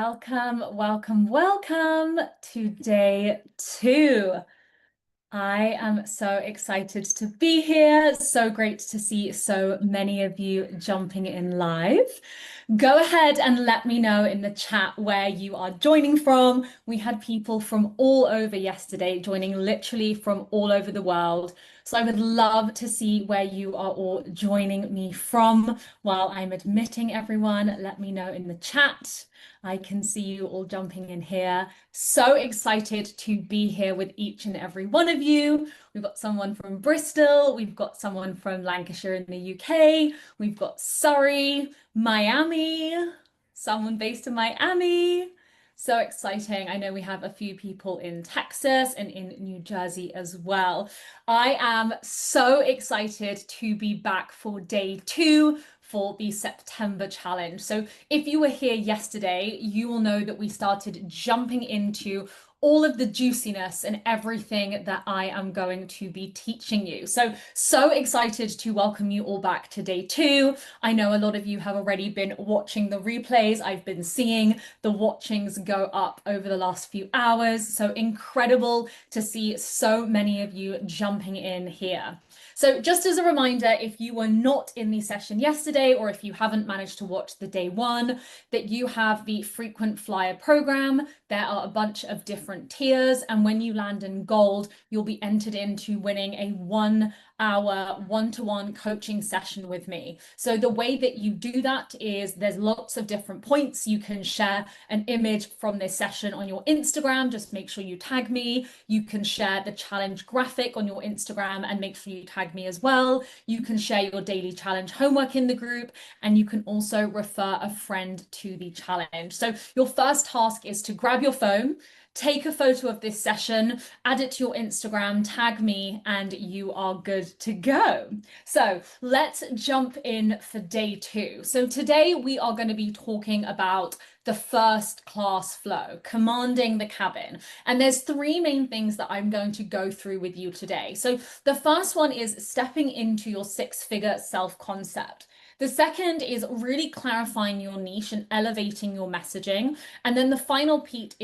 Welcome, welcome, welcome to day 2. I am so excited to be here. So great to see so many of you jumping in live. Go ahead and let me know in the chat where you are joining from. We had people from all over yesterday joining, literally from all over the world. So I would love to see where you are all joining me from. While I'm admitting everyone, let me know in the chat. I can see you all jumping in here. So excited to be here with each and every one of you. We've got someone from Bristol, we've got someone from Lancashire in the UK, we've got Surrey, Miami, someone based in Miami. So exciting. I know we have a few people in Texas and in New Jersey as well. I am so excited to be back for day 2 for the September challenge. So if you were here yesterday, you will know that we started jumping into all of the juiciness and everything that I am going to be teaching you. So excited to welcome you all back to day 2. I know a lot of you have already been watching the replays. I've been seeing the watchings go up over the last few hours. So incredible to see so many of you jumping in here. So just as a reminder, if you were not in the session yesterday, or if you haven't managed to watch the day 1, that you have the frequent flyer program. There are a bunch of different tiers, and when you land in gold, you'll be entered into winning a 1-hour one-to-one coaching session with me. So the way that you do that is there's lots of different points. You can share an image from this session on your Instagram. Just make sure you tag me. You can share the challenge graphic on your Instagram and make sure you tag me as well. You can share your daily challenge homework in the group, and you can also refer a friend to the challenge. So your first task is to grab your phone, take a photo of this session, add it to your Instagram, tag me, and you are good to go. So let's jump in for day 2. So today we are going to be talking about the first class flow, commanding the cabin. And there's 3 main things that I'm going to go through with you today. So the first one is stepping into your 6-figure self-concept. The second is really clarifying your niche and elevating your messaging. And then the final piece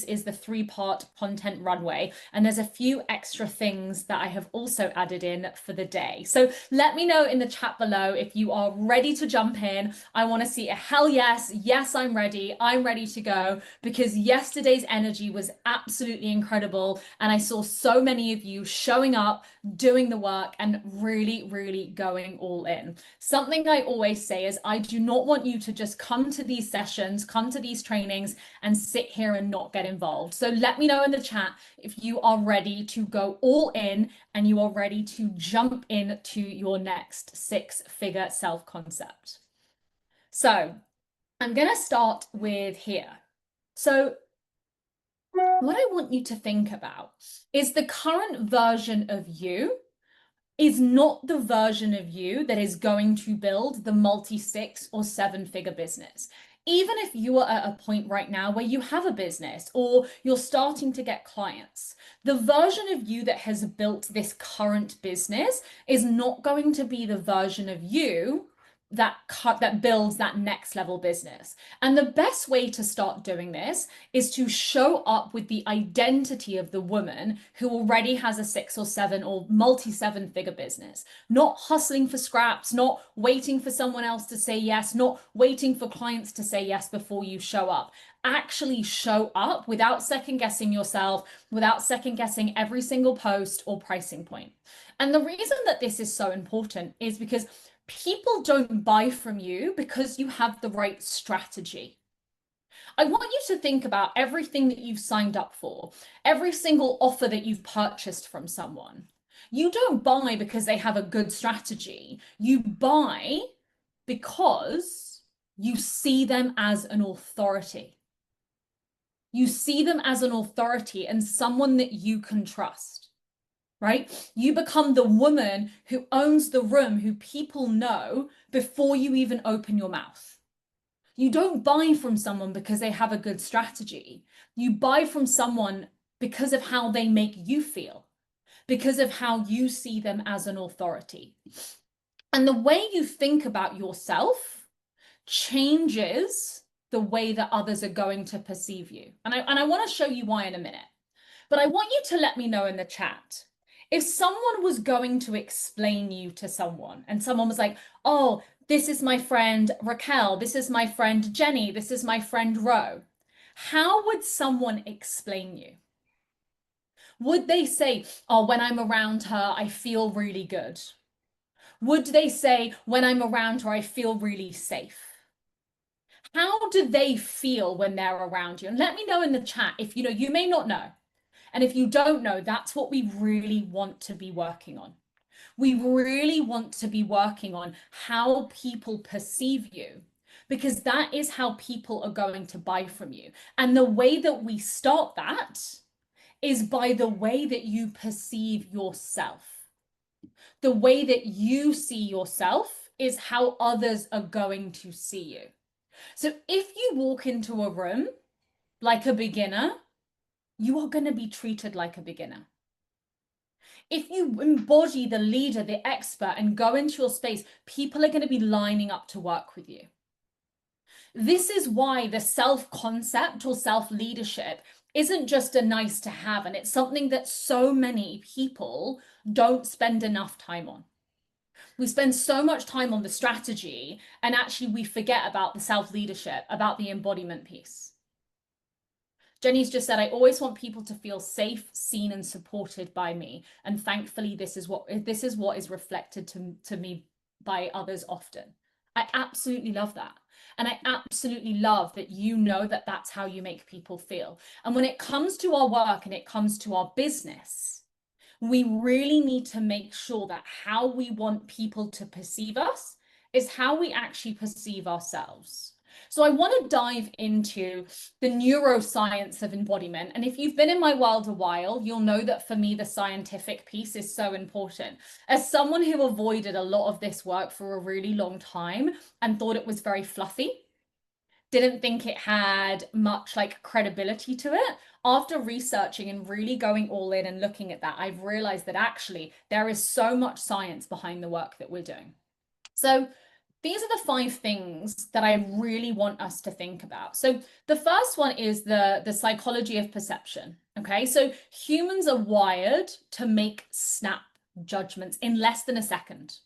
is the 3-part content runway. And there's a few extra things that I have also added in for the day. So let me know in the chat below if you are ready to jump in. I want to see a hell yes. Yes, I'm ready. I'm ready to go, because yesterday's energy was absolutely incredible. And I saw so many of you showing up, doing the work, and really, really going all in. Something I always say is I do not want you to just come to these sessions, come to these trainings, and sit here and not get involved. So let me know in the chat if you are ready to go all in and you are ready to jump into your next 6-figure self-concept. So I'm going to start with here. So what I want you to think about is the current version of you is not the version of you that is going to build the multi-6 or 7-figure business. Even if you are at a point right now where you have a business or you're starting to get clients, the version of you that has built this current business is not going to be the version of you that builds that next level business. And the best way to start doing this is to show up with the identity of the woman who already has a 6 or 7 or multi-7-figure business, not hustling for scraps, not waiting for someone else to say yes, not waiting for clients to say yes before you show up. Actually show up without second guessing yourself, without second guessing every single post or pricing point. And the reason that this is so important is because people don't buy from you because you have the right strategy. I want you to think about everything that you've signed up for, every single offer that you've purchased from someone. You don't buy because they have a good strategy. You buy because you see them as an authority. You see them as an authority and someone that you can trust. Right? You become the woman who owns the room, who people know before you even open your mouth. You don't buy from someone because they have a good strategy. You buy from someone because of how they make you feel, because of how you see them as an authority. And the way you think about yourself changes the way that others are going to perceive you. And I want to show you why in a minute. But I want you to let me know in the chat. If someone was going to explain you to someone and someone was like, oh, this is my friend Raquel, this is my friend Jenny, this is my friend Ro, how would someone explain you? Would they say, oh, when I'm around her, I feel really good? Would they say, when I'm around her, I feel really safe? How do they feel when they're around you? And let me know in the chat if you know, you may not know. And if you don't know, that's what we really want to be working on. We really want to be working on how people perceive you, because that is how people are going to buy from you. And the way that we start that is by the way that you perceive yourself. The way that you see yourself is how others are going to see you. So if you walk into a room like a beginner, you are going to be treated like a beginner. If you embody the leader, the expert, and go into your space, people are going to be lining up to work with you. This is why the self-concept or self-leadership isn't just a nice to have, and it's something that so many people don't spend enough time on. We spend so much time on the strategy, and actually we forget about the self-leadership, about the embodiment piece. Jenny's just said, I always want people to feel safe, seen, and supported by me. And thankfully, this is what is reflected to me by others often. I absolutely love that. And I absolutely love that you know that that's how you make people feel. And when it comes to our work and it comes to our business, we really need to make sure that how we want people to perceive us is how we actually perceive ourselves. So I want to dive into the neuroscience of embodiment. And if you've been in my world a while, you'll know that for me, the scientific piece is so important. As someone who avoided a lot of this work for a really long time and thought it was very fluffy, didn't think it had much like credibility to it. After researching and really going all in and looking at that, I've realized that actually there is so much science behind the work that we're doing. So these are the 5 things that I really want us to think about. So the first one is the psychology of perception. Okay, so humans are wired to make snap judgments in less than a second,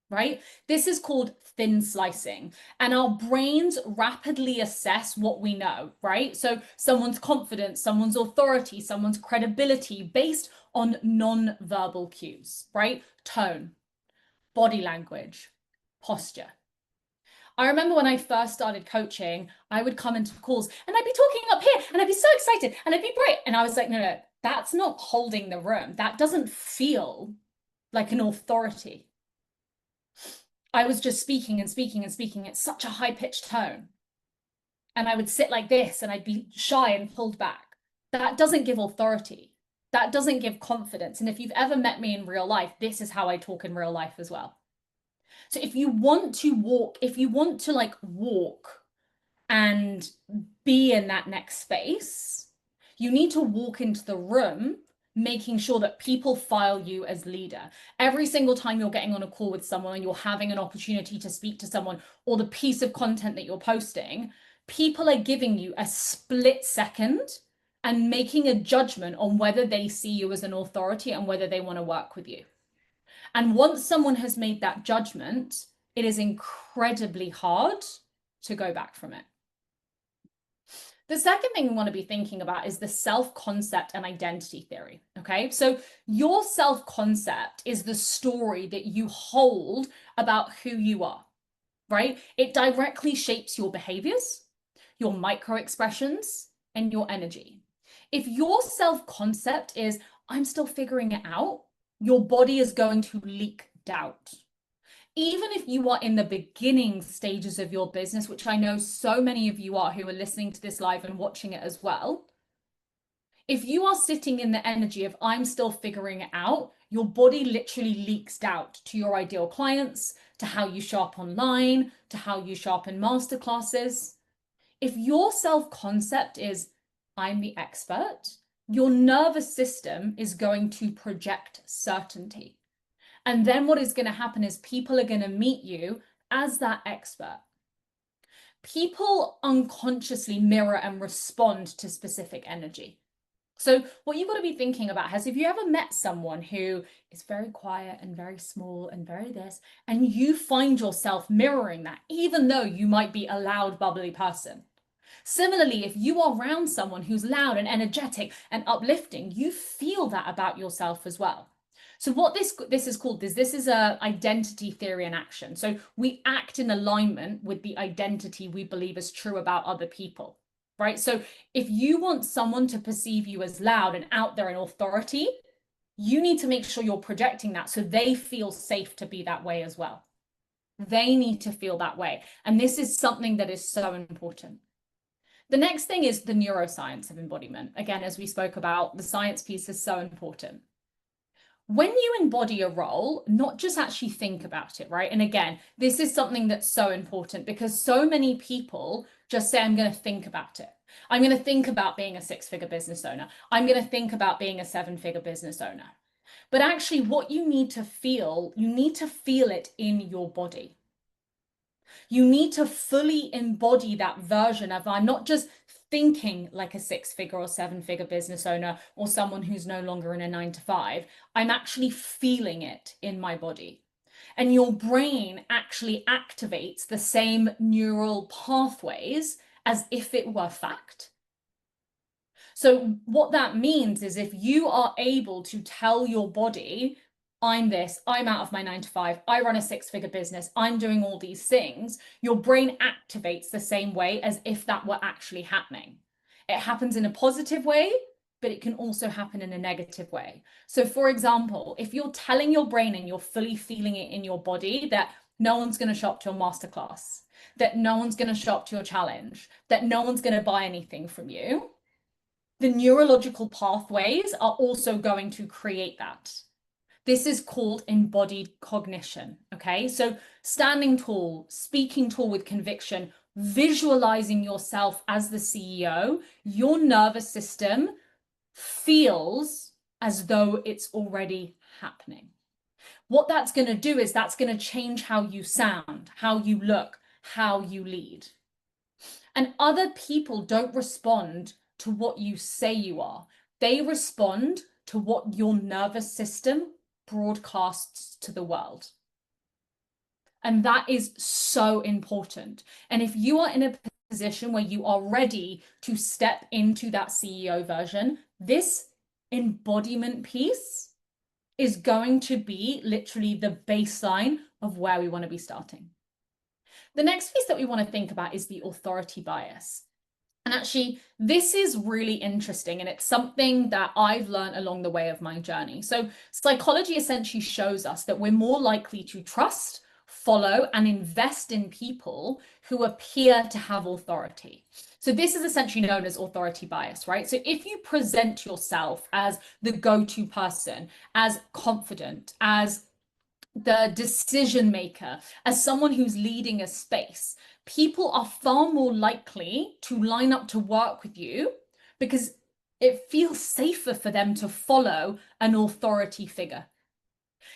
right? This is called thin slicing, and our brains rapidly assess what we know, right? So someone's confidence, someone's authority, someone's credibility based on non-verbal cues, right? Tone, body language, posture. I remember when I first started coaching, I would come into calls and I'd be talking up here and I'd be so excited and I'd be bright. And I was like, no, that's not holding the room. That doesn't feel like an authority. I was just speaking and speaking and speaking at such a high-pitched tone. And I would sit like this and I'd be shy and pulled back. That doesn't give authority. That doesn't give confidence. And if you've ever met me in real life, this is how I talk in real life as well. So if you want to walk, if you want to like walk and be in that next space, you need to walk into the room making sure that people file you as leader. Every single time you're getting on a call with someone and you're having an opportunity to speak to someone, or the piece of content that you're posting, people are giving you a split second and making a judgment on whether they see you as an authority and whether they want to work with you. And once someone has made that judgment, it is incredibly hard to go back from it. The second thing we want to be thinking about is the self-concept and identity theory, okay? So your self-concept is the story that you hold about who you are, right? It directly shapes your behaviors, your micro-expressions, and your energy. If your self-concept is, I'm still figuring it out, your body is going to leak doubt. Even if you are in the beginning stages of your business, which I know so many of you are who are listening to this live and watching it as well, if you are sitting in the energy of I'm still figuring it out, your body literally leaks doubt to your ideal clients, to how you show up online, to how you show up in masterclasses. If your self-concept is I'm the expert, your nervous system is going to project certainty. And then what is going to happen is people are going to meet you as that expert. people unconsciously mirror and respond to specific energy. So what you've got to be thinking about is, if you ever met someone who is very quiet and very small and very this, and you find yourself mirroring that, even though you might be a loud, bubbly person. Similarly, if you are around someone who's loud and energetic and uplifting, you feel that about yourself as well. So what this is called is, this is a identity theory in action. So we act in alignment with the identity we believe is true about other people, right? So if you want someone to perceive you as loud and out there and authority, you need to make sure you're projecting that so they feel safe to be that way as well. They need to feel that way. And this is something that is so important. The next thing is the neuroscience of embodiment. Again, as we spoke about, the science piece is so important. When you embody a role, not just actually think about it, right? And again, this is something that's so important, because so many people just say, I'm going to think about it. I'm going to think about being a 6-figure business owner. I'm going to think about being a 7-figure business owner. But actually, what you need to feel it in your body. You need to fully embody that version of, I'm not just thinking like a 6-figure or 7-figure business owner or someone who's no longer in a 9-to-5. I'm actually feeling it in my body. And your brain actually activates the same neural pathways as if it were fact. So what that means is, if you are able to tell your body, I'm this, I'm out of my 9-to-5, I run a 6-figure business, I'm doing all these things, your brain activates the same way as if that were actually happening. It happens in a positive way, but it can also happen in a negative way. So for example, if you're telling your brain and you're fully feeling it in your body that no one's going to show up to your masterclass, that no one's going to show up to your challenge, that no one's going to buy anything from you, the neurological pathways are also going to create that. This is called embodied cognition, okay? So standing tall, speaking tall with conviction, visualizing yourself as the CEO, your nervous system feels as though it's already happening. What that's going to do is, that's going to change how you sound, how you look, how you lead. And other people don't respond to what you say you are. They respond to what your nervous system broadcasts to the world. And that is so important. And if you are in a position where you are ready to step into that CEO version, this embodiment piece is going to be literally the baseline of where we want to be starting. The next piece that we want to think about is the authority bias. And actually, this is really interesting, and it's something that I've learned along the way of my journey. So psychology essentially shows us that we're more likely to trust, follow, and invest in people who appear to have authority. So this is essentially known as authority bias, right? So if you present yourself as the go-to person, as confident, as the decision maker, as someone who's leading a space, people are far more likely to line up to work with you because it feels safer for them to follow an authority figure.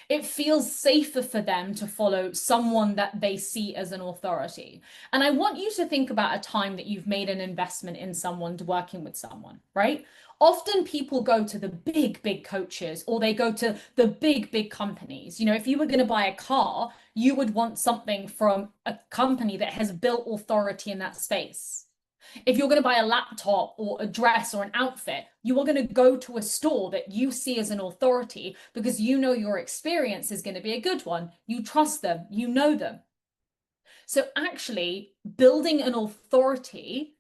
It feels safer for them to follow someone that they see as an authority. And I want you to think about a time that you've made an investment in someone, working with someone, right? Often people go to the big coaches, or they go to the big companies. You know, if you were going to buy a car, you would want something from a company that has built authority in that space. If you're going to buy a laptop or a dress or an outfit, you are going to go to a store that you see as an authority because you know your experience is going to be a good one. You trust them, you know them. So actually, building an authority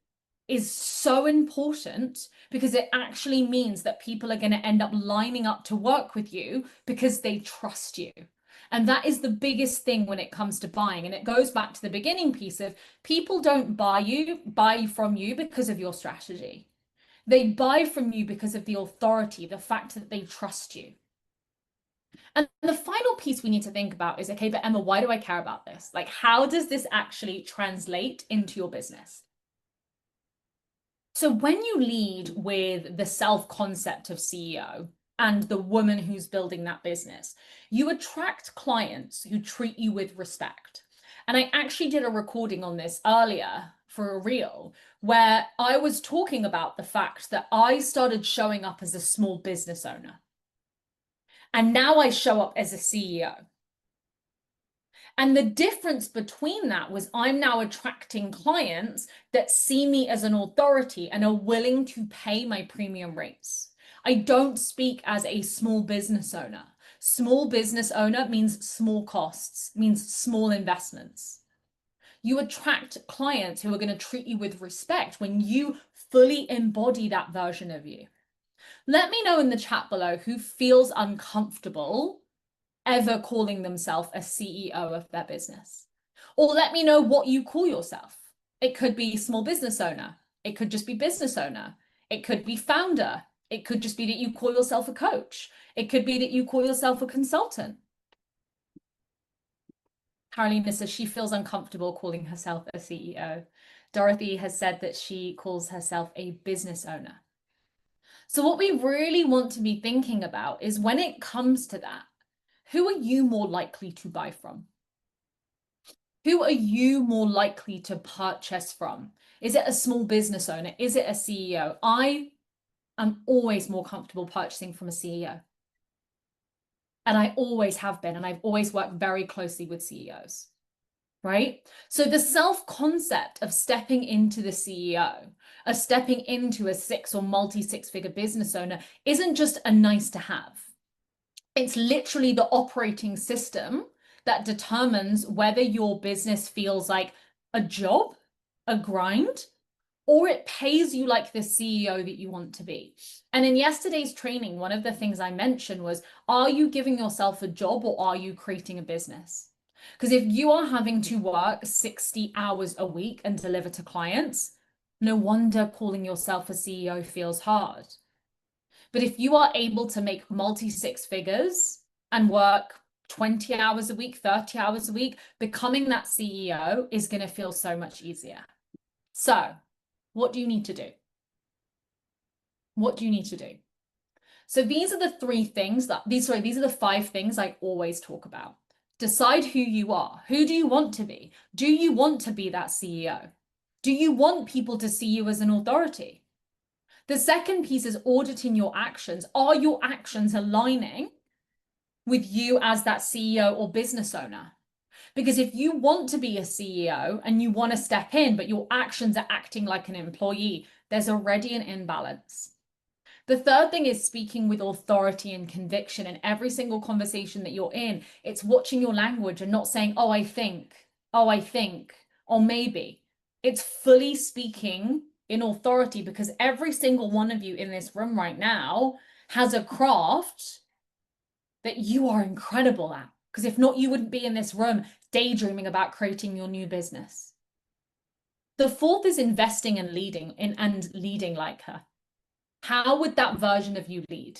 is so important because it actually means that people are going to end up lining up to work with you because they trust you. And that is the biggest thing when it comes to buying. And it goes back to the beginning piece of, people don't buy from you because of your strategy. They buy from you because of the authority, the fact that they trust you. And the final piece we need to think about is, okay, but Emma, why do I care about this? Like, how does this actually translate into your business? So when you lead with the self-concept of CEO and the woman who's building that business, you attract clients who treat you with respect. And I actually did a recording on this earlier for a reel where I was talking about the fact that I started showing up as a small business owner. And now I show up as a CEO. And the difference between that was I'm now attracting clients that see me as an authority and are willing to pay my premium rates. I don't speak as a small business owner. Small business owner means small costs, means small investments. You attract clients who are going to treat you with respect when you fully embody that version of you. Let me know in the chat below who feels uncomfortable ever calling themselves a CEO of their business. Or let me know what you call yourself. It could be small business owner. It could just be business owner. It could be founder. It could just be that you call yourself a coach. It could be that you call yourself a consultant. Carolina says she feels uncomfortable calling herself a CEO. Dorothy has said that she calls herself a business owner. So what we really want to be thinking about is when it comes to that, who are you more likely to buy from? Who are you more likely to purchase from? Is it a small business owner? Is it a CEO? I am always more comfortable purchasing from a CEO. And I always have been, and I've always worked very closely with CEOs, right? So the self-concept of stepping into the CEO, of stepping into a six or multi-six-figure business owner isn't just a nice to have. It's literally the operating system that determines whether your business feels like a job, a grind, or it pays you like the CEO that you want to be. And in yesterday's training, one of the things I mentioned was, are you giving yourself a job or are you creating a business? Because if you are having to work 60 hours a week and deliver to clients, no wonder calling yourself a CEO feels hard. But if you are able to make multi-six figures and work 20 hours a week, 30 hours a week, becoming that CEO is going to feel so much easier. So what do you need to do? What do you need to do? So these are the these are the 5 things I always talk about. Decide who you are. Who do you want to be? Do you want to be that CEO? Do you want people to see you as an authority? The second piece is auditing your actions. Are your actions aligning with you as that CEO or business owner? Because if you want to be a CEO and you want to step in, but your actions are acting like an employee, there's already an imbalance. The third thing is speaking with authority and conviction in every single conversation that you're in. It's watching your language and not saying, oh, I think, or maybe. It's fully speaking in authority because every single one of you in this room right now has a craft that you are incredible at. Because if not, you wouldn't be in this room daydreaming about creating your new business. The fourth is investing and leading like her. How would that version of you lead?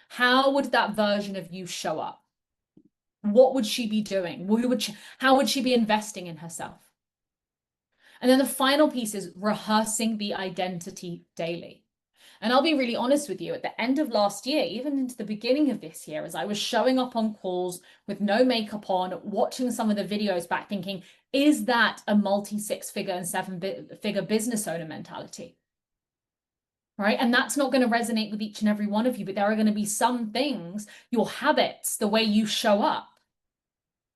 How would that version of you show up? What would she be doing? How would she be investing in herself? And then the final piece is rehearsing the identity daily. And I'll be really honest with you, at the end of last year, even into the beginning of this year, as I was showing up on calls with no makeup on, watching some of the videos back thinking, is that a multi-six-figure and seven-figure business owner mentality? Right? And that's not going to resonate with each and every one of you, but there are going to be some things, your habits, the way you show up.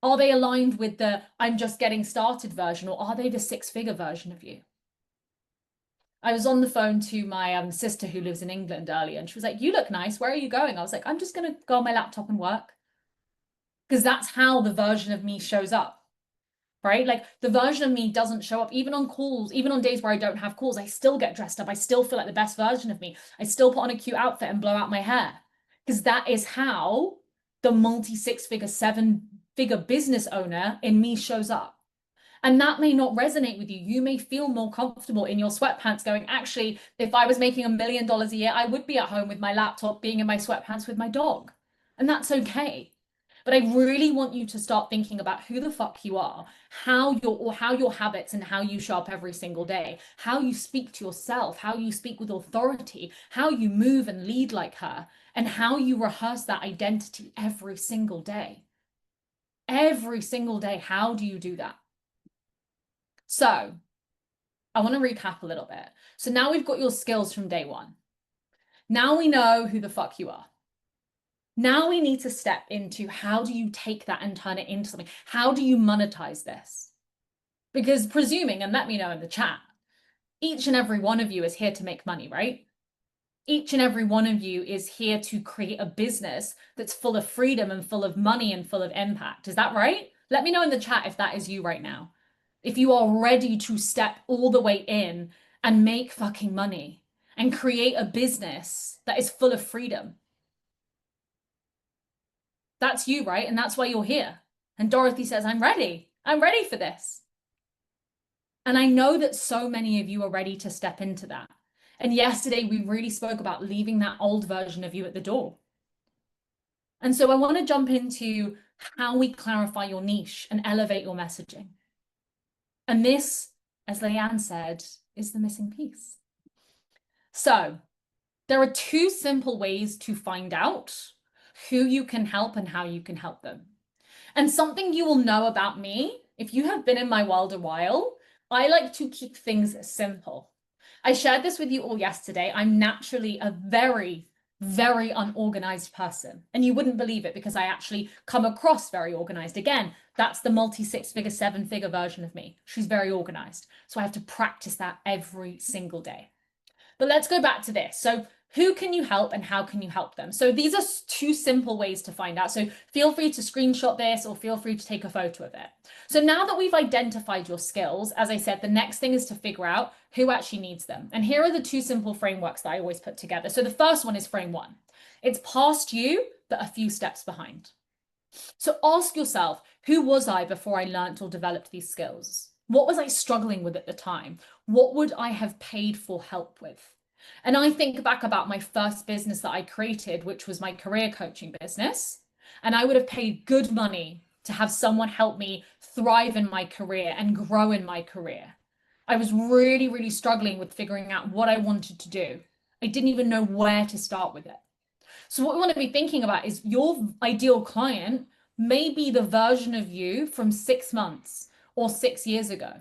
Are they aligned with the I'm just getting started version, or are they the six-figure version of you? I was on the phone to my sister who lives in England earlier, and she was like, you look nice. Where are you going? I was like, I'm just going to go on my laptop and work. Because that's how the version of me shows up, right? Like the version of me doesn't show up even on calls, even on days where I don't have calls. I still get dressed up. I still feel like the best version of me. I still put on a cute outfit and blow out my hair. Because that is how the multi-six-figure, seven-figure business owner in me shows up. And that may not resonate with you. You may feel more comfortable in your sweatpants going, actually, if I was making $1 million a year, I would be at home with my laptop, being in my sweatpants with my dog. And that's okay. But I really want you to start thinking about who the fuck you are, how your habits and how you show up every single day, how you speak to yourself, how you speak with authority, how you move and lead like her, and how you rehearse that identity every single day. Every single day, how do you do that? So I want to recap a little bit. So now we've got your skills from day one. Now we know who the fuck you are. Now we need to step into how do you take that and turn it into something? How do you monetize this? Because presuming, and let me know in the chat, each and every one of you is here to make money, right? Each and every one of you is here to create a business that's full of freedom and full of money and full of impact. Is that right? Let me know in the chat if that is you right now. If you are ready to step all the way in and make fucking money and create a business that is full of freedom. That's you, right? And that's why you're here. And Dorothy says, I'm ready. I'm ready for this. And I know that so many of you are ready to step into that. And yesterday we really spoke about leaving that old version of you at the door. And so I want to jump into how we clarify your niche and elevate your messaging. And this, as Leanne said, is the missing piece. So there are two simple ways to find out who you can help and how you can help them. And something you will know about me, if you have been in my world a while, I like to keep things simple. I shared this with you all yesterday. I'm naturally a very, very unorganized person. And you wouldn't believe it because I actually come across very organized. Again, that's the multi-six-figure, seven-figure version of me. She's very organized. So I have to practice that every single day. But let's go back to this. So who can you help and how can you help them? So these are two simple ways to find out. So feel free to screenshot this or feel free to take a photo of it. So now that we've identified your skills, as I said, the next thing is to figure out who actually needs them. And here are the two simple frameworks that I always put together. So the first one is frame one. It's past you, but a few steps behind. So ask yourself, who was I before I learned or developed these skills? What was I struggling with at the time? What would I have paid for help with? And I think back about my first business that I created, which was my career coaching business. And I would have paid good money to have someone help me thrive in my career and grow in my career. I was really, really struggling with figuring out what I wanted to do. I didn't even know where to start with it. So what we want to be thinking about is your ideal client may be the version of you from 6 months or 6 years ago.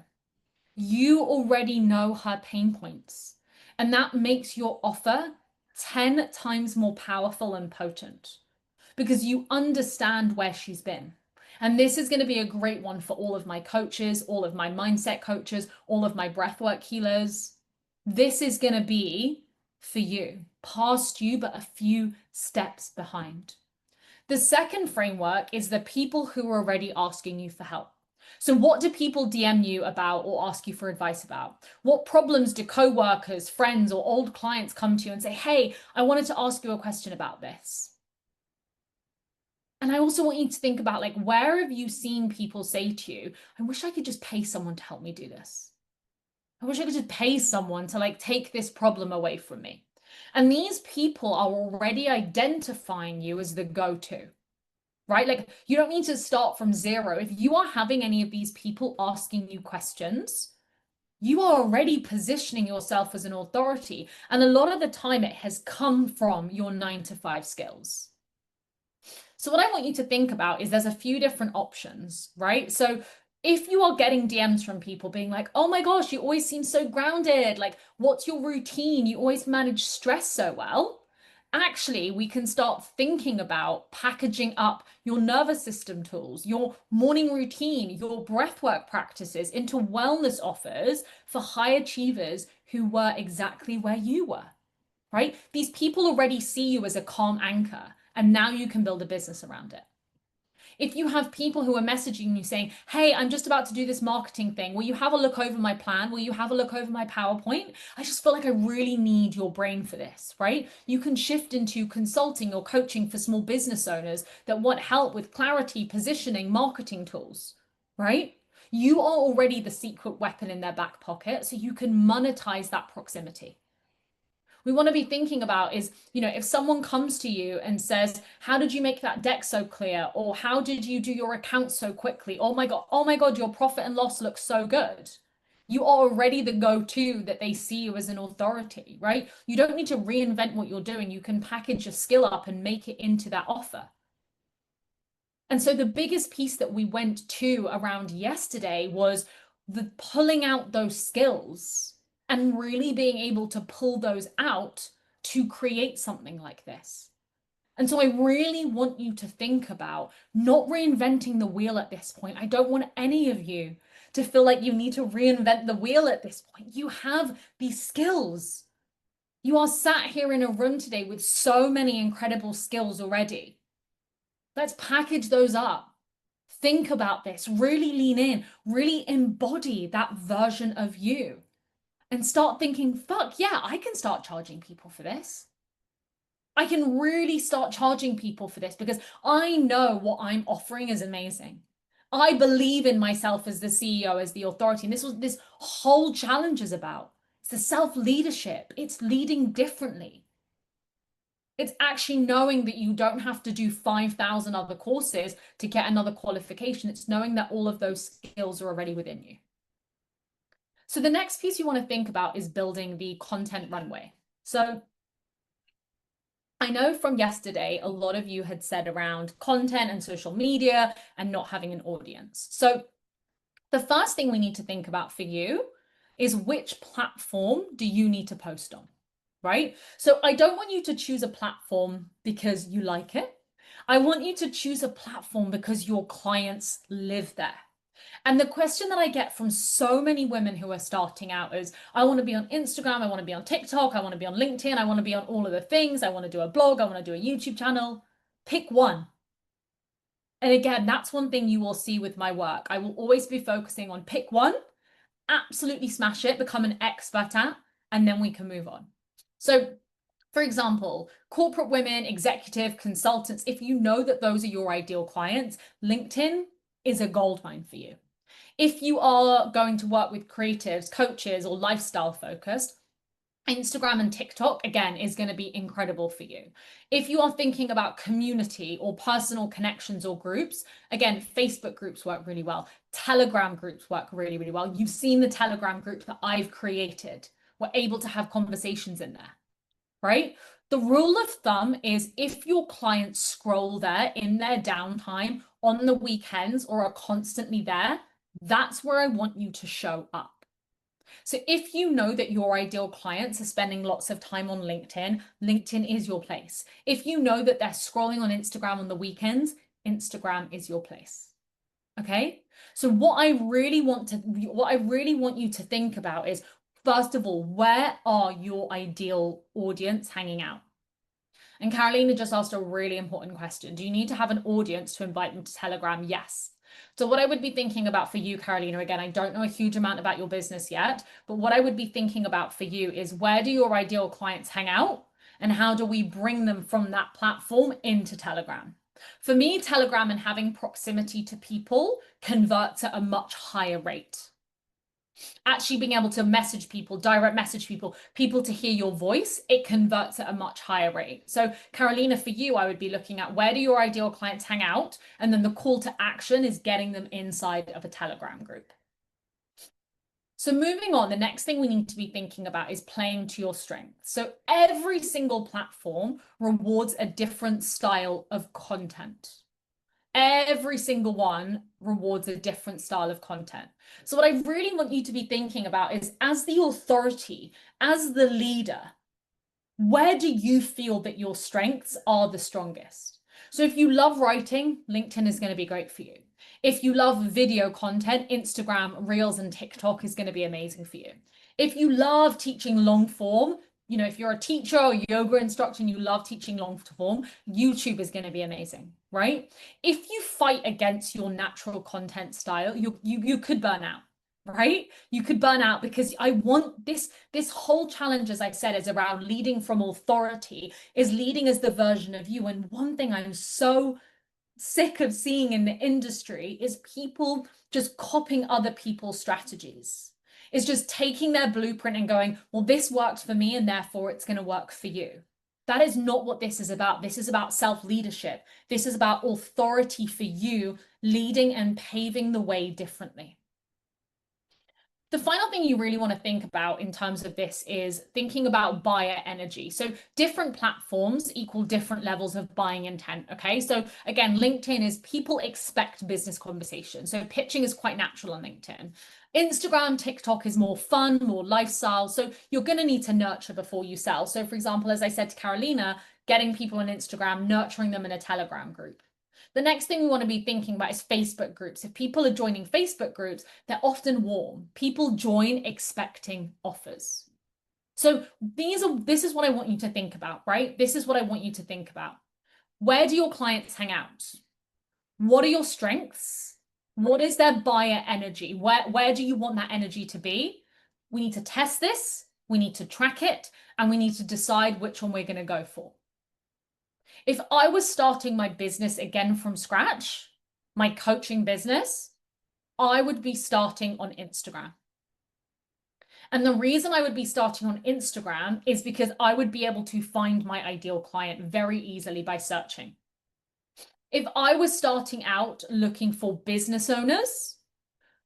You already know her pain points, and that makes your offer 10 times more powerful and potent because you understand where she's been. And this is going to be a great one for all of my coaches, all of my mindset coaches, all of my breathwork healers. This is going to be for you, past you, but a few steps behind. The second framework is the people who are already asking you for help. So what do people DM you about or ask you for advice about? What problems do coworkers, friends, or old clients come to you and say, hey, I wanted to ask you a question about this? And I also want you to think about, like, where have you seen people say to you, I wish I could just pay someone to help me do this. I wish I could just pay someone to like take this problem away from me. And these people are already identifying you as the go-to, right? Like you don't need to start from zero. If you are having any of these people asking you questions, you are already positioning yourself as an authority. And a lot of the time it has come from your 9-to-5 skills. So what I want you to think about is there's a few different options, right? So if you are getting DMs from people being like, oh my gosh, you always seem so grounded. Like, what's your routine? You always manage stress so well. Actually, we can start thinking about packaging up your nervous system tools, your morning routine, your breathwork practices into wellness offers for high achievers who were exactly where you were, right? These people already see you as a calm anchor, and now you can build a business around it. If you have people who are messaging you saying, hey, I'm just about to do this marketing thing. Will you have a look over my plan? Will you have a look over my PowerPoint? I just feel like I really need your brain for this, right? You can shift into consulting or coaching for small business owners that want help with clarity, positioning, marketing tools, right? You are already the secret weapon in their back pocket, so you can monetize that proximity. We want to be thinking about is, if someone comes to you and says, how did you make that deck so clear? Or how did you do your accounts so quickly? Oh my God, your profit and loss looks so good. You are already the go-to that they see you as an authority, right? You don't need to reinvent what you're doing. You can package your skill up and make it into that offer. And so the biggest piece that we went to around yesterday was, the pulling out those skills and really being able to pull those out to create something like this. And so I really want you to think about not reinventing the wheel at this point. I don't want any of you to feel like you need to reinvent the wheel at this point. You have these skills. You are sat here in a room today with so many incredible skills already. Let's package those up. Think about this, really lean in, really embody that version of you and start thinking, fuck yeah, I can start charging people for this. I can really start charging people for this because I know what I'm offering is amazing. I believe in myself as the CEO, as the authority. And this whole challenge is about. It's the self-leadership. It's leading differently. It's actually knowing that you don't have to do 5,000 other courses to get another qualification. It's knowing that all of those skills are already within you. So the next piece you want to think about is building the content runway. So I know from yesterday, a lot of you had said around content and social media and not having an audience. So the first thing we need to think about for you is which platform do you need to post on, right? So I don't want you to choose a platform because you like it. I want you to choose a platform because your clients live there. And the question that I get from so many women who are starting out is, I want to be on Instagram, I want to be on TikTok, I want to be on LinkedIn, I want to be on all of the things, I want to do a blog, I want to do a YouTube channel. Pick one. And again, that's one thing you will see with my work. I will always be focusing on pick one, absolutely smash it, become an expert at, and then we can move on. So for example, corporate women, executive consultants, if you know that those are your ideal clients, LinkedIn is a goldmine for you. If you are going to work with creatives, coaches, or lifestyle focused, Instagram and TikTok, again, is going to be incredible for you. If you are thinking about community or personal connections or groups, again, Facebook groups work really well. Telegram groups work really, really well. You've seen the Telegram group that I've created. We're able to have conversations in there, right? The rule of thumb is if your clients scroll there in their downtime on the weekends or are constantly there, that's where I want you to show up. So if you know that your ideal clients are spending lots of time on LinkedIn, LinkedIn is your place. If you know that they're scrolling on Instagram on the weekends, Instagram is your place. Okay? So what I really want you to think about is, first of all, where are your ideal audience hanging out? And Carolina just asked a really important question. Do you need to have an audience to invite them to Telegram? Yes. So what I would be thinking about for you, Carolina, again, I don't know a huge amount about your business yet, but what I would be thinking about for you is, where do your ideal clients hang out? And how do we bring them from that platform into Telegram? For me, Telegram and having proximity to people converts at a much higher rate. Actually being able to message people, direct message people, people to hear your voice, it converts at a much higher rate. So Carolina, for you, I would be looking at, where do your ideal clients hang out? And then the call to action is getting them inside of a Telegram group. So moving on, the next thing we need to be thinking about is playing to your strengths. So every single platform rewards a different style of content. Every single one rewards a different style of content. So what I really want you to be thinking about is, as the authority, as the leader, where do you feel that your strengths are the strongest? So if you love writing, LinkedIn is going to be great for you. If you love video content, Instagram, Reels, and TikTok is going to be amazing for you. If you love teaching long form, if you're a teacher or yoga instructor and you love teaching long form, YouTube is going to be amazing, right? If you fight against your natural content style, you could burn out, right? You could burn out, because I want this whole challenge, as I said, is around leading from authority, is leading as the version of you. And one thing I'm so sick of seeing in the industry is people just copying other people's strategies. Is just taking their blueprint and going, well, this worked for me and therefore it's going to work for you. That is not what this is about. This is about self-leadership. This is about authority for you, leading and paving the way differently. The final thing you really want to think about in terms of this is thinking about buyer energy. So different platforms equal different levels of buying intent. Okay. So again, LinkedIn is people expect business conversation. So pitching is quite natural on LinkedIn. Instagram, TikTok is more fun, more lifestyle. So you're going to need to nurture before you sell. So for example, as I said to Carolina, getting people on Instagram, nurturing them in a Telegram group. The next thing we want to be thinking about is Facebook groups. If people are joining Facebook groups, they're often warm. People join expecting offers. So this is what I want you to think about, right? This is what I want you to think about. Where do your clients hang out? What are your strengths? What is their buyer energy? Where do you want that energy to be? We need to test this, we need to track it, and we need to decide which one we're going to go for. If I was starting my business again from scratch, my coaching business, I would be starting on Instagram. And the reason I would be starting on Instagram is because I would be able to find my ideal client very easily by searching. If I was starting out looking for business owners,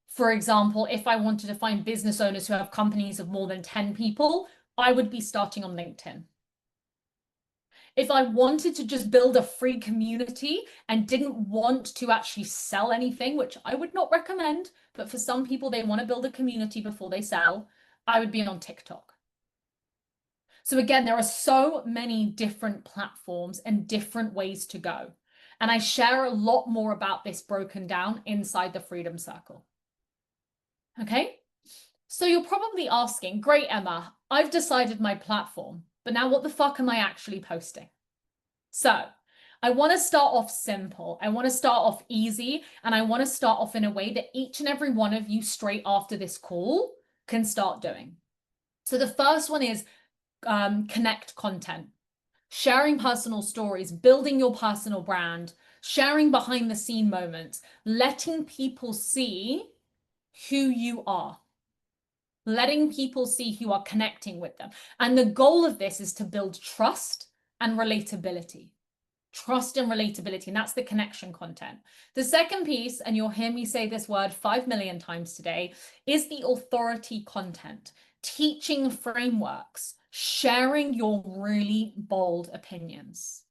for example, if I wanted to find business owners who have companies of more than 10 people, I would be starting on LinkedIn. If I wanted to just build a free community and didn't want to actually sell anything, which I would not recommend, but for some people, they want to build a community before they sell, I would be on TikTok. So again, there are so many different platforms and different ways to go. And I share a lot more about this broken down inside the Freedom Circle. Okay? So you're probably asking, great, Emma, I've decided my platform, but now what the fuck am I actually posting? So I want to start off simple. I want to start off easy, and I want to start off in a way that each and every one of you straight after this call can start doing. So the first one is connect content, sharing personal stories, building your personal brand, sharing behind the scene moments, letting people see who you are. Letting people see who are connecting with them. And the goal of this is to build trust and relatability. Trust and relatability, and that's the connection content. The second piece, and you'll hear me say this word 5 million times today, is the authority content. Teaching frameworks, sharing your really bold opinions.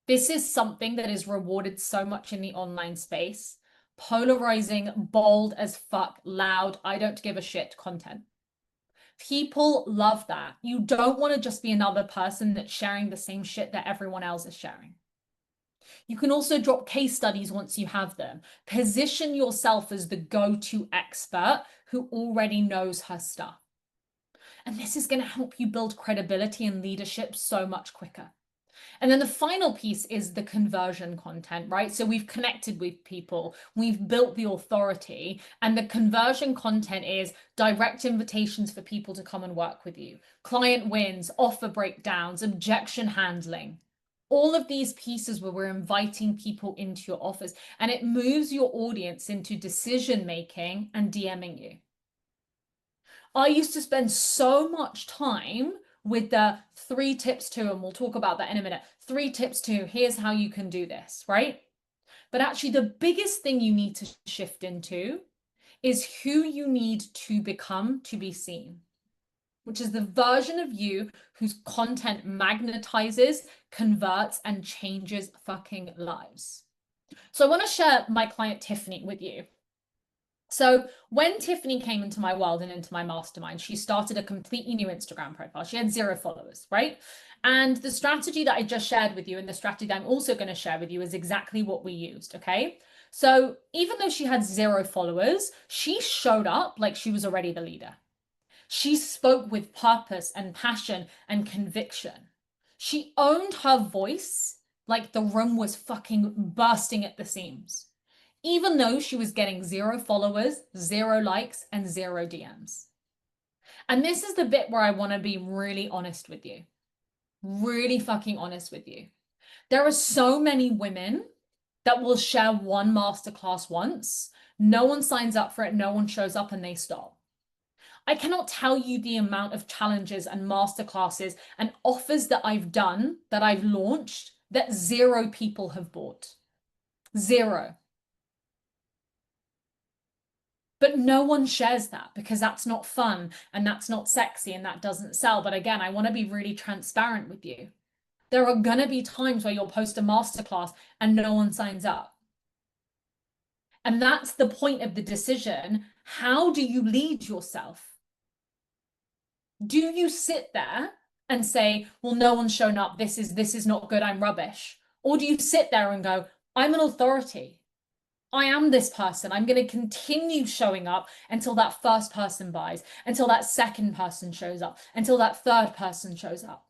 This is something that is rewarded so much in the online space. Polarizing, bold as fuck, loud, I don't give a shit content. People love that. You don't want to just be another person that's sharing the same shit that everyone else is sharing. You can also drop case studies once you have them. Position yourself as the go-to expert who already knows her stuff. And this is going to help you build credibility and leadership so much quicker. And then the final piece is the conversion content, right? So we've connected with people, we've built the authority, and the conversion content is direct invitations for people to come and work with you, client wins, offer breakdowns, objection handling. All of these pieces where we're inviting people into your offers, and it moves your audience into decision making and DMing you. I used to spend so much time with the 3 tips to, and we'll talk about that in a minute. 3 tips to, here's how you can do this, right? But actually the biggest thing you need to shift into is who you need to become to be seen, which is the version of you whose content magnetizes, converts, and changes fucking lives. So I want to share my client Tiffany with you. So when Tiffany came into my world and into my mastermind, she started a completely new Instagram profile. She had 0 followers, right? And the strategy that I just shared with you and the strategy that I'm also going to share with you is exactly what we used, okay? So even though she had 0 followers, she showed up like she was already the leader. She spoke with purpose and passion and conviction. She owned her voice like the room was fucking bursting at the seams, even though she was getting 0 followers, 0 likes, and 0 DMs. And this is the bit where I want to be really honest with you. Really fucking honest with you. There are so many women that will share one masterclass once. No one signs up for it. No one shows up and they stop. I cannot tell you the amount of challenges and masterclasses and offers that I've done, that I've launched, that 0 people have bought. 0. But no one shares that because that's not fun and that's not sexy and that doesn't sell. But again, I want to be really transparent with you. There are going to be times where you'll post a masterclass and no one signs up. And that's the point of the decision. How do you lead yourself? Do you sit there and say, well, no one's shown up. This is not good. I'm rubbish. Or do you sit there and go, I'm an authority. I am this person. I'm going to continue showing up until that first person buys, until that second person shows up, until that third person shows up.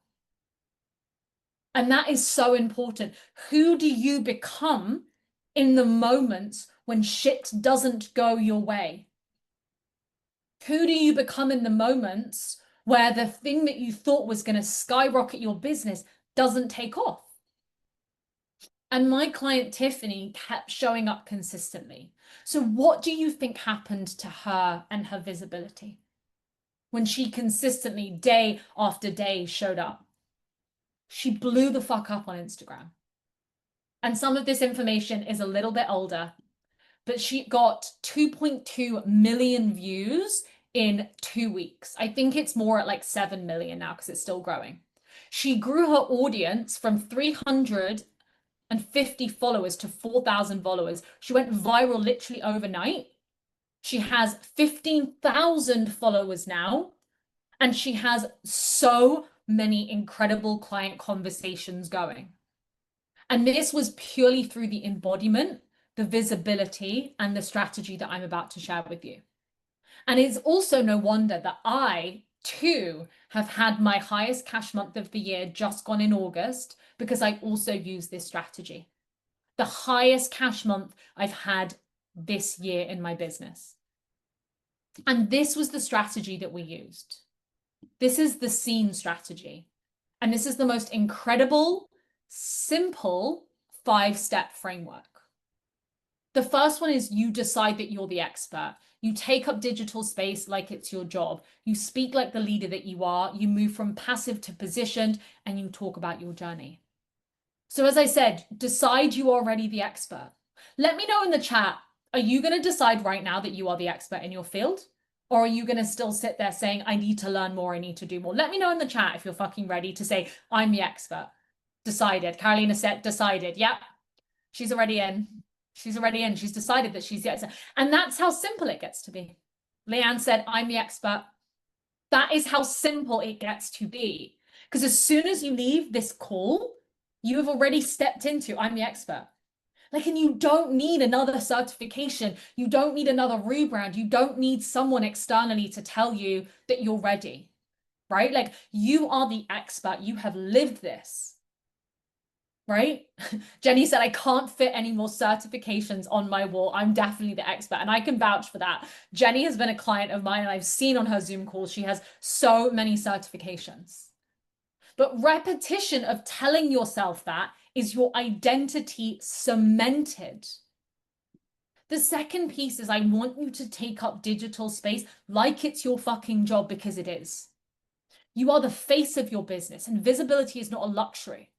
And that is so important. Who do you become in the moments when shit doesn't go your way? Who do you become in the moments where the thing that you thought was going to skyrocket your business doesn't take off? And my client Tiffany kept showing up consistently. So what do you think happened to her and her visibility when she consistently, day after day, showed up? She blew the fuck up on Instagram. And some of this information is a little bit older, but she got 2.2 million views in 2 weeks. I think it's more at like 7 million now because it's still growing. She grew her audience from 350 followers to 4,000 followers. She went viral literally overnight. She has 15,000 followers now, and she has so many incredible client conversations going. And this was purely through the embodiment, the visibility, and the strategy that I'm about to share with you. And it's also no wonder that I, too, have had my highest cash month of the year just gone in August because I also use this strategy. The highest cash month I've had this year in my business. And this was the strategy that we used. This is the scene strategy. And this is the most incredible, simple 5-step framework. The first one is you decide that you're the expert. You take up digital space like it's your job. You speak like the leader that you are. You move from passive to positioned, and you talk about your journey. So as I said, decide you are already the expert. Let me know in the chat, are you going to decide right now that you are the expert in your field? Or are you going to still sit there saying, I need to learn more, I need to do more? Let me know in the chat if you're fucking ready to say, I'm the expert. Decided. Carolina said, decided. Yep. She's already in. She's already in. She's decided that she's the expert. And that's how simple it gets to be. Leanne said, I'm the expert. That is how simple it gets to be. Because as soon as you leave this call, you have already stepped into, I'm the expert. Like, and you don't need another certification. You don't need another rebrand. You don't need someone externally to tell you that you're ready, right? Like, you are the expert. You have lived this, right? Jenny said, I can't fit any more certifications on my wall. I'm definitely the expert. And I can vouch for that. Jenny has been a client of mine, and I've seen on her Zoom calls, she has so many certifications. But repetition of telling yourself that is your identity cemented. The second piece is I want you to take up digital space like it's your fucking job, because it is. You are the face of your business, and visibility is not a luxury.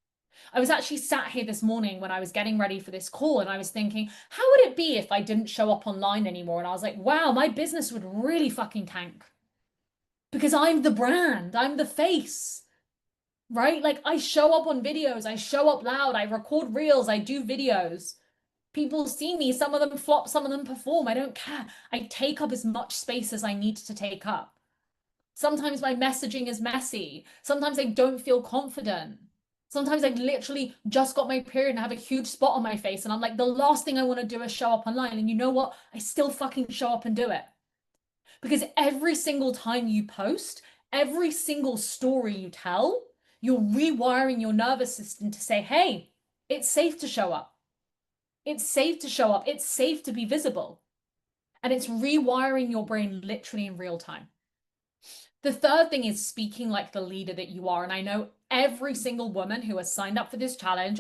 I was actually sat here this morning when I was getting ready for this call, and I was thinking, how would it be if I didn't show up online anymore? And I was like, wow, my business would really fucking tank. Because I'm the brand, I'm the face. Right? Like, I show up on videos, I show up loud, I record reels, I do videos. People see me, some of them flop, some of them perform. I don't care. I take up as much space as I need to take up. Sometimes my messaging is messy. Sometimes I don't feel confident. Sometimes I literally just got my period and have a huge spot on my face. And I'm like, the last thing I want to do is show up online. And you know what? I still fucking show up and do it. Because every single time you post, every single story you tell, you're rewiring your nervous system to say, hey, it's safe to show up. It's safe to show up. It's safe to be visible. And it's rewiring your brain literally in real time. The third thing is speaking like the leader that you are. And I know every single woman who has signed up for this challenge,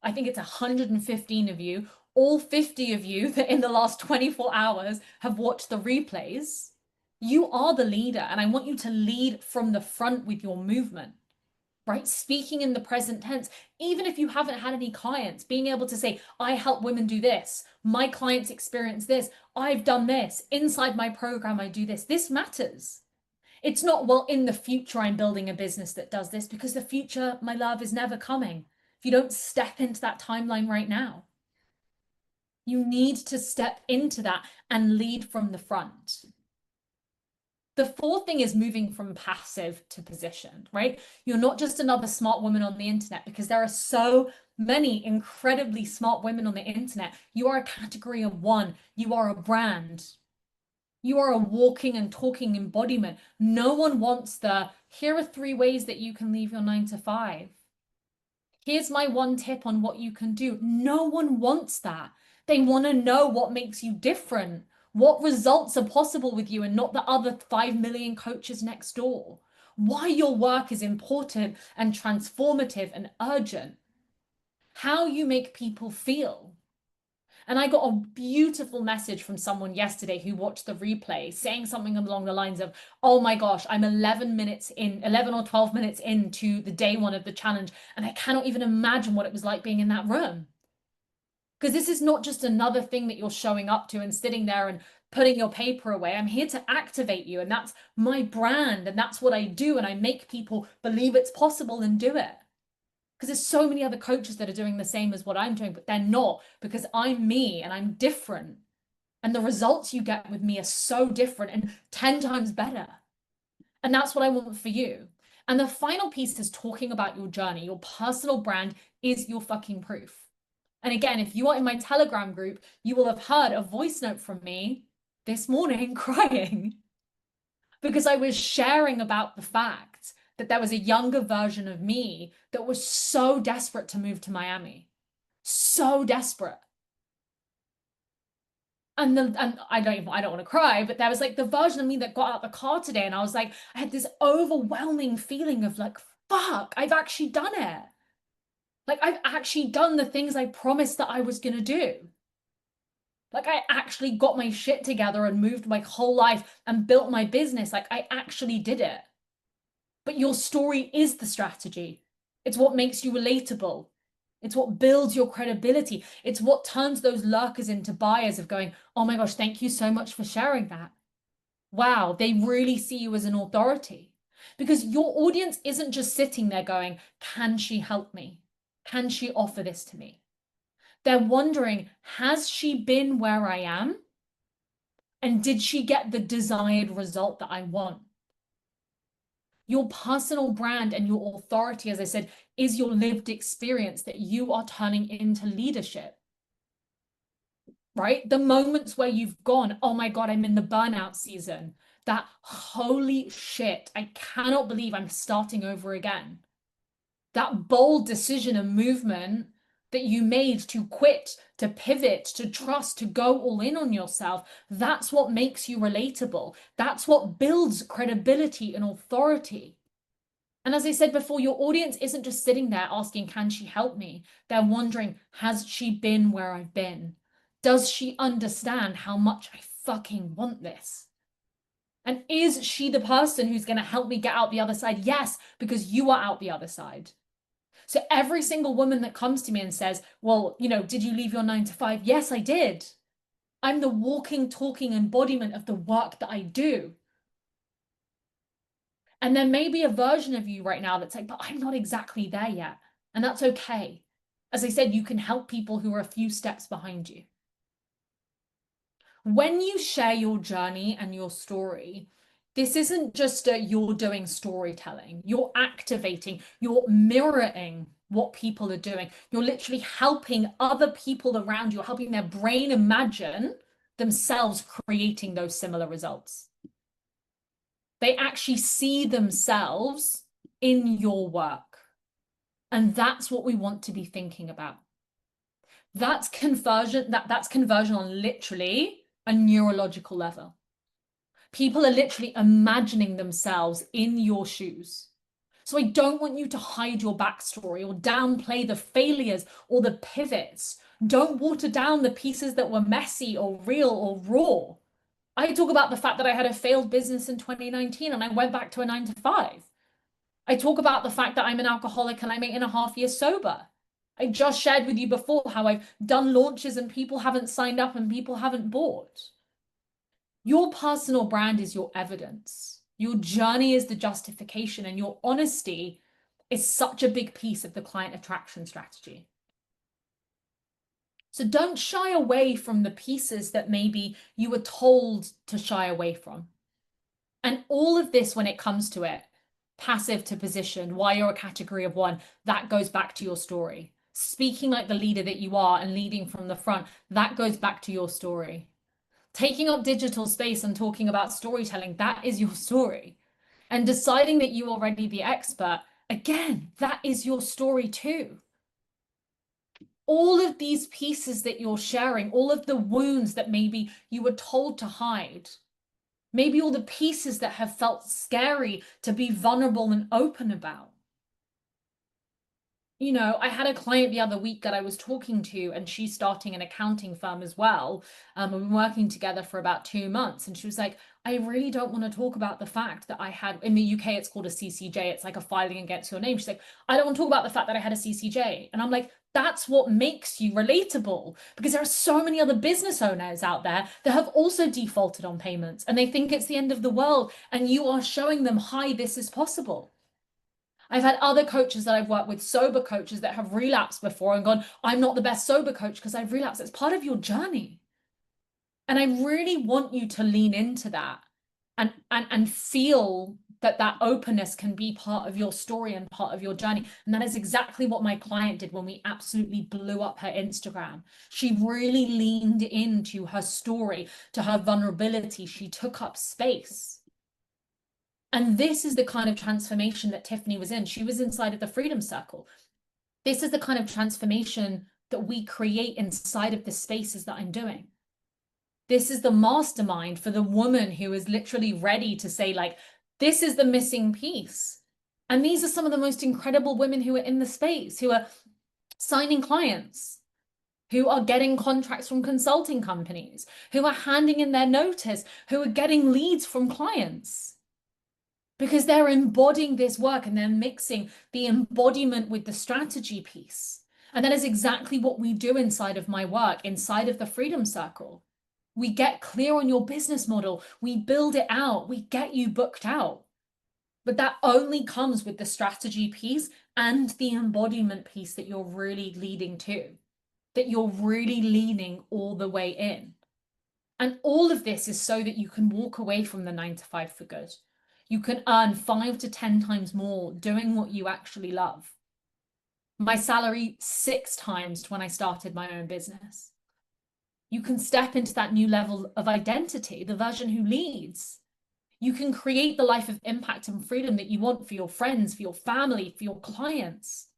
I think it's 115 of you, all 50 of you that in the last 24 hours have watched the replays. You are the leader, and I want you to lead from the front with your movement. right? Speaking in the present tense, even if you haven't had any clients, being able to say, I help women do this, my clients experience this, I've done this, inside my program, I do this. This matters. It's not, well, in the future, I'm building a business that does this, because the future, my love, is never coming if you don't step into that timeline right now. You need to step into that and lead from the front. The fourth thing is moving from passive to positioned, right? You're not just another smart woman on the internet, because there are so many incredibly smart women on the internet. You are a category of one. You are a brand. You are a walking and talking embodiment. No one wants the, here are 3 ways that you can leave your 9 to 5. Here's my one tip on what you can do. No one wants that. They want to know what makes you different, what results are possible with you, and not the other 5 million coaches next door. Why your work is important and transformative and urgent. How you make people feel. And I got a beautiful message from someone yesterday who watched the replay saying something along the lines of, oh my gosh, I'm 11 minutes in, 11 or 12 minutes into the day one of the challenge, and I cannot even imagine what it was like being in that room. Because this is not just another thing that you're showing up to and sitting there and putting your paper away. I'm here to activate you, and that's my brand, and that's what I do, and I make people believe it's possible and do it. Because there's so many other coaches that are doing the same as what I'm doing, but they're not, because I'm me and I'm different. And the results you get with me are so different and 10 times better. And that's what I want for you. And the final piece is talking about your journey. Your personal brand is your fucking proof. And again, if you are in my Telegram group, you will have heard a voice note from me this morning crying, because I was sharing about the fact that there was a younger version of me that was so desperate to move to Miami. So desperate. And I don't want to cry, but there was like the version of me that got out the car today, and I was like, I had this overwhelming feeling of like, fuck, I've actually done it. Like, I've actually done the things I promised that I was gonna do. Like, I actually got my shit together and moved my whole life and built my business. Like, I actually did it. But your story is the strategy. It's what makes you relatable. It's what builds your credibility. It's what turns those lurkers into buyers of going, oh my gosh, thank you so much for sharing that. Wow, they really see you as an authority. Because your audience isn't just sitting there going, can she help me? Can she offer this to me? They're wondering, has she been where I am? And did she get the desired result that I want? Your personal brand and your authority, as I said, is your lived experience that you are turning into leadership. Right? The moments where you've gone, oh my God, I'm in the burnout season. That holy shit, I cannot believe I'm starting over again. That bold decision and movement that you made to quit, to pivot, to trust, to go all in on yourself, that's what makes you relatable. That's what builds credibility and authority. And as I said before, your audience isn't just sitting there asking, can she help me? They're wondering, has she been where I've been? Does she understand how much I fucking want this? And is she the person who's going to help me get out the other side? Yes, because you are out the other side. So every single woman that comes to me and says, well, did you leave your 9 to 5? Yes, I did. I'm the walking, talking embodiment of the work that I do. And there may be a version of you right now that's like, but I'm not exactly there yet. And that's okay. As I said, you can help people who are a few steps behind you. When you share your journey and your story, this isn't just you're doing storytelling. You're activating, you're mirroring what people are doing. You're literally helping other people around you, helping their brain imagine themselves creating those similar results. They actually see themselves in your work. And that's what we want to be thinking about. That's conversion, that's conversion on literally a neurological level. People are literally imagining themselves in your shoes. So I don't want you to hide your backstory or downplay the failures or the pivots. Don't water down the pieces that were messy or real or raw. I talk about the fact that I had a failed business in 2019 and I went back to a 9 to 5. I talk about the fact that I'm an alcoholic and I'm 8.5 years sober. I just shared with you before how I've done launches and people haven't signed up and people haven't bought. Your personal brand is your evidence. Your journey is the justification, and your honesty is such a big piece of the client attraction strategy. So don't shy away from the pieces that maybe you were told to shy away from. And all of this, when it comes to it, passive to position, why you're a category of one, that goes back to your story. Speaking like the leader that you are and leading from the front, that goes back to your story. Taking up digital space and talking about storytelling, that is your story. And deciding that you already the expert, again, that is your story too. All of these pieces that you're sharing, all of the wounds that maybe you were told to hide, maybe all the pieces that have felt scary to be vulnerable and open about. You know, I had a client the other week that I was talking to, and she's starting an accounting firm as well. We've been working together for about 2 months. And she was like, I really don't want to talk about the fact that I had, in the UK, it's called a CCJ. It's like a filing against your name. She's like, I don't want to talk about the fact that I had a CCJ. And I'm like, that's what makes you relatable, because there are so many other business owners out there that have also defaulted on payments and they think it's the end of the world. And you are showing them, hi, this is possible. I've had other coaches that I've worked with, sober coaches that have relapsed before and gone, I'm not the best sober coach because I've relapsed. It's part of your journey. And I really want you to lean into that and feel that that openness can be part of your story and part of your journey. And that is exactly what my client did when we absolutely blew up her Instagram. She really leaned into her story, to her vulnerability. She took up space. And this is the kind of transformation that Tiffany was in. She was inside of the Freedom Circle. This is the kind of transformation that we create inside of the spaces that I'm doing. This is the mastermind for the woman who is literally ready to say, like, this is the missing piece. And these are some of the most incredible women who are in the space, who are signing clients, who are getting contracts from consulting companies, who are handing in their notice, who are getting leads from clients. Because they're embodying this work and they're mixing the embodiment with the strategy piece. And that is exactly what we do inside of my work, inside of the Freedom Circle. We get clear on your business model, we build it out, we get you booked out. But that only comes with the strategy piece and the embodiment piece that you're really leading to, that you're really leaning all the way in. And all of this is so that you can walk away from the 9 to 5 for good. You can earn 5 to 10 times more doing what you actually love. My salary 6 times when I started my own business. You can step into that new level of identity, the version who leads. You can create the life of impact and freedom that you want for your friends, for your family, for your clients.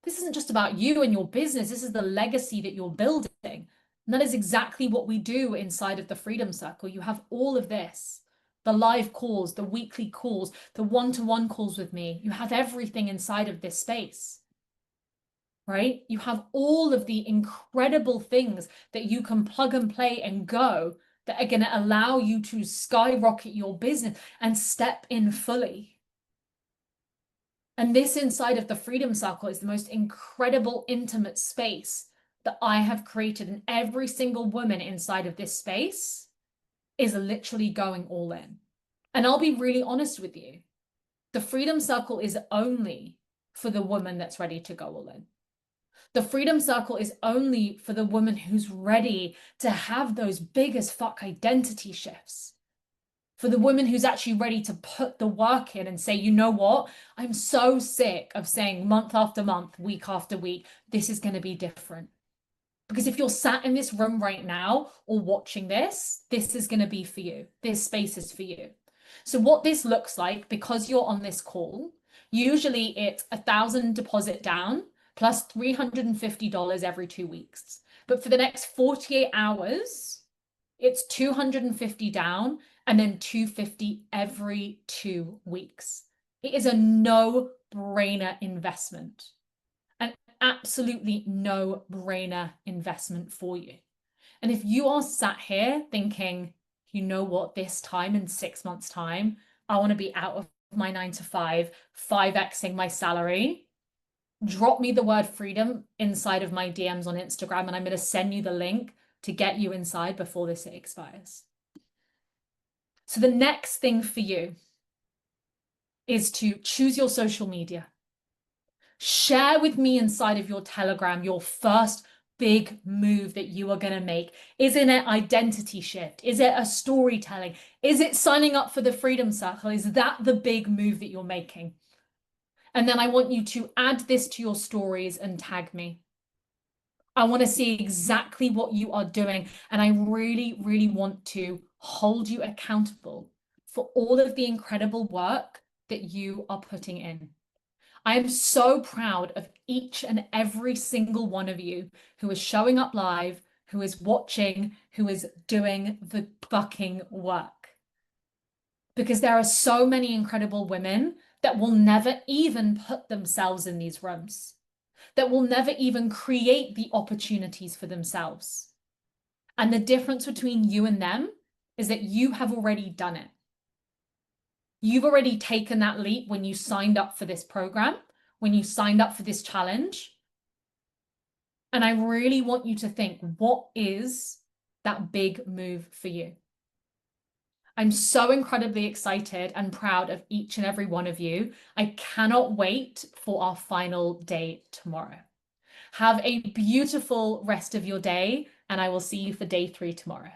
This isn't just about you and your business. This is the legacy that you're building. And that is exactly what we do inside of the Freedom Circle. You have all of this. The live calls, the weekly calls, the one-to-one calls with me. You have everything inside of this space, right? You have all of the incredible things that you can plug and play and go that are going to allow you to skyrocket your business and step in fully. And this inside of the Freedom Circle is the most incredible, intimate space that I have created. And every single woman inside of this space is literally going all in. And I'll be really honest with you. The Freedom Circle is only for the woman that's ready to go all in. The Freedom Circle is only for the woman who's ready to have those big as fuck identity shifts. For the woman who's actually ready to put the work in and say, you know what? I'm so sick of saying month after month, week after week, this is going to be different. Because if you're sat in this room right now or watching this, this is going to be for you. This space is for you. So what this looks like, because you're on this call, usually it's 1,000 deposit down plus $350 every 2 weeks. But for the next 48 hours, it's 250 down and then 250 every 2 weeks. It is a no-brainer investment. An absolutely no-brainer investment for you. And if you are sat here thinking, you know what, this time in 6 months' time, I want to be out of my 9 to 5, 5xing my salary, drop me the word freedom inside of my DMs on Instagram, and I'm going to send you the link to get you inside before this expires. So the next thing for you is to choose your social media. Share with me inside of your Telegram your first big move that you are going to make. Is it an identity shift? Is it a storytelling? Is it signing up for the Freedom Circle? Is that the big move that you're making? And then I want you to add this to your stories and tag me. I want to see exactly what you are doing. And I really, really want to hold you accountable for all of the incredible work that you are putting in. I am so proud of each and every single one of you who is showing up live, who is watching, who is doing the fucking work. Because there are so many incredible women that will never even put themselves in these rooms, that will never even create the opportunities for themselves. And the difference between you and them is that you have already done it. You've already taken that leap when you signed up for this program, when you signed up for this challenge. And I really want you to think, what is that big move for you? I'm so incredibly excited and proud of each and every one of you. I cannot wait for our final day tomorrow. Have a beautiful rest of your day, and I will see you for day 3 tomorrow.